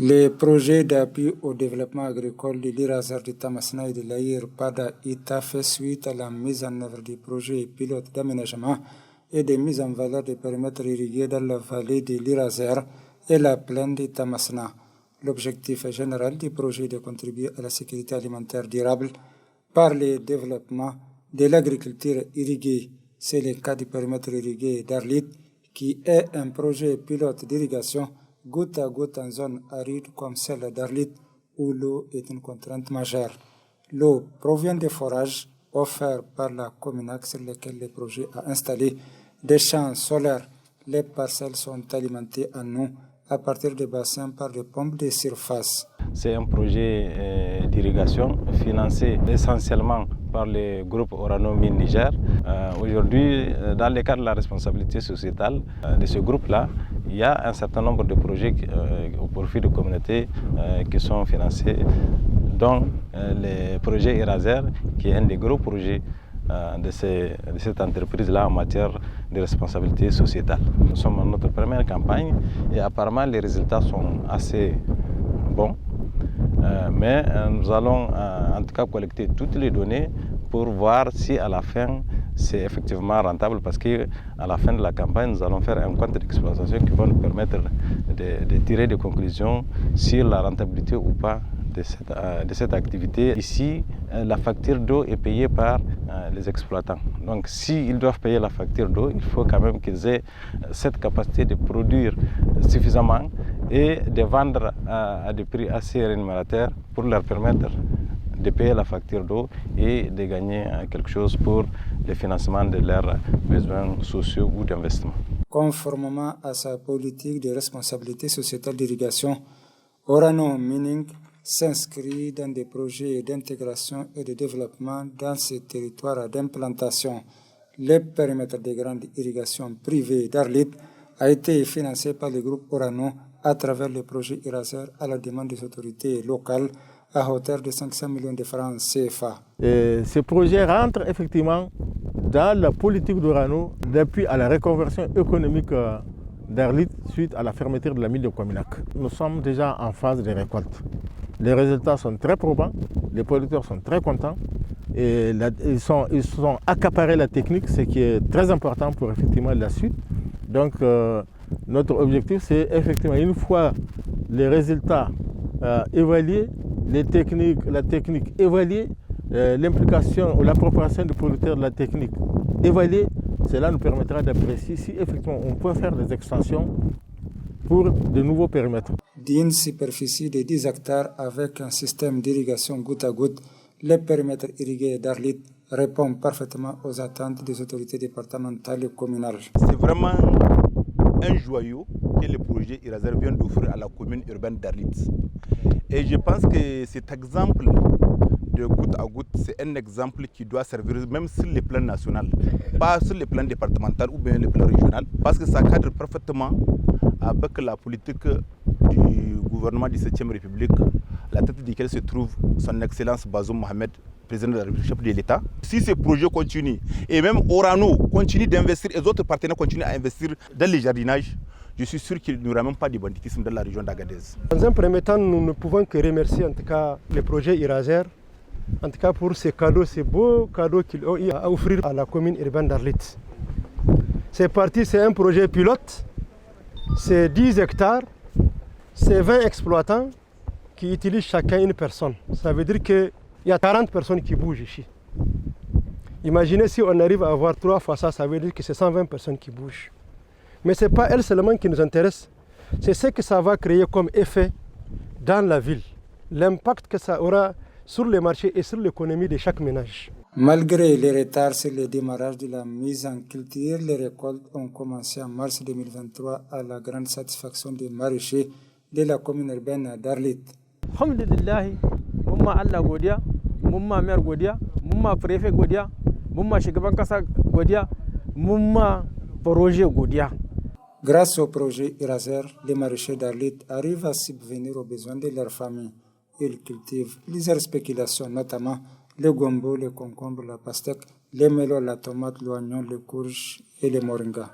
Les projets d'appui au développement agricole de l'IRASER de Tamasina et de l'Aïr Pada Ita fait suite à la mise en œuvre des projets pilotes d'aménagement et de mise en valeur des périmètres irrigués dans la vallée de l'IRASER et la plaine de Tamasina. L'objectif général du projet est de contribuer à la sécurité alimentaire durable par le développement de l'agriculture irriguée. C'est le cas du périmètre irrigué d'Arlit, qui est un projet pilote d'irrigation goutte à goutte en zone aride comme celle d'Arlit, où l'eau est une contrainte majeure. L'eau provient des forages offerts par la Cominac sur lesquels le projet a installé des champs solaires. Les parcelles sont alimentées en eau à partir des bassins par des pompes de surface. C'est un projet d'irrigation financé essentiellement par le groupe Orano Mines Niger. Aujourd'hui, dans le cadre de la responsabilité sociétale de ce groupe-là, il y a un certain nombre de projets au profit de communautés qui sont financés, dont le projet IRASER, qui est un des gros projets de cette entreprise-là en matière de responsabilité sociétale. Nous sommes dans notre première campagne et apparemment les résultats sont assez bons. Mais nous allons en tout cas collecter toutes les données pour voir si à la fin c'est effectivement rentable, parce qu'à la fin de la campagne, nous allons faire un compte d'exploitation qui va nous permettre de tirer des conclusions sur la rentabilité ou pas de cette activité. Ici, la facture d'eau est payée par les exploitants. Donc s'ils doivent payer la facture d'eau, il faut quand même qu'ils aient cette capacité de produire suffisamment et de vendre à des prix assez rémunérateurs pour leur permettre de payer la facture d'eau et de gagner quelque chose pour le financement de leurs besoins sociaux ou d'investissement. Conformément à sa politique de responsabilité sociétale d'irrigation, Orano Mining s'inscrit dans des projets d'intégration et de développement dans ces territoires d'implantation. Le périmètre de grande irrigation privée d'Arlit a été financé par le groupe Orano à travers le projet IRASER à la demande des autorités locales à hauteur de 500 millions de francs CFA. Ce projet rentre effectivement dans la politique d'Orano d'appui à la reconversion économique d'Arlit suite à la fermeture de la mine de Cominac. Nous sommes déjà en phase de récolte. Les résultats sont très probants, les producteurs sont très contents et ils sont accaparés la technique, ce qui est très important pour effectivement la suite. Donc notre objectif, c'est effectivement une fois les résultats évalués, la technique évaluée, l'implication ou l'appropriation du producteur de la technique évaluée, cela nous permettra d'apprécier si effectivement on peut faire des extensions pour de nouveaux périmètres. D'une superficie de 10 hectares avec un système d'irrigation goutte à goutte, le périmètre irrigué d'Arlit répond parfaitement aux attentes des autorités départementales et communales. C'est vraiment un joyau que le projet IRASER vient d'offrir à la commune urbaine d'Arlit. Et je pense que cet exemple de goutte à goutte, c'est un exemple qui doit servir même sur le plan national, pas sur le plan départemental ou bien le plan régional, parce que ça cadre parfaitement avec la politique du gouvernement du 7e République, à la tête duquel se trouve son Excellence Bazoum Mohamed, président de la République, chef de l'État. Si ce projet continue, et même Orano continue d'investir, et les autres partenaires continuent à investir dans les jardinages, je suis sûr qu'il n'y aura même pas de banditisme dans la région d'Agadez. Dans un premier temps, nous ne pouvons que remercier en tout cas le projet IRASER, en tout cas pour ces cadeaux, ces beaux cadeaux qu'ils ont eu à offrir à la commune urbaine d'Arlit. C'est parti, c'est un projet pilote, c'est 10 hectares, c'est 20 exploitants qui utilisent chacun une personne. Ça veut dire qu'il y a 40 personnes qui bougent ici. Imaginez si on arrive à avoir 3 fois ça, ça veut dire que c'est 120 personnes qui bougent. Mais ce n'est pas elles seulement qui nous intéressent, c'est ce que ça va créer comme effet dans la ville, l'impact que ça aura sur les marchés et sur l'économie de chaque ménage. Malgré les retards sur le démarrage de la mise en culture, les récoltes ont commencé en mars 2023 à la grande satisfaction des maraîchers de la commune urbaine d'Arlit. Alhamdulillah, mumma Allah godiya, mumma maire godiya, mumma préfet godiya, mumma shugaban kasa godiya, mumma projet godiya. Grâce au projet IRASER, les maraîchers d'Arlit arrivent à subvenir aux besoins de leur famille. Ils cultivent plusieurs spéculations, notamment le gombo, le concombre, la pastèque, les melons, la tomate, l'oignon, le courge et le moringa.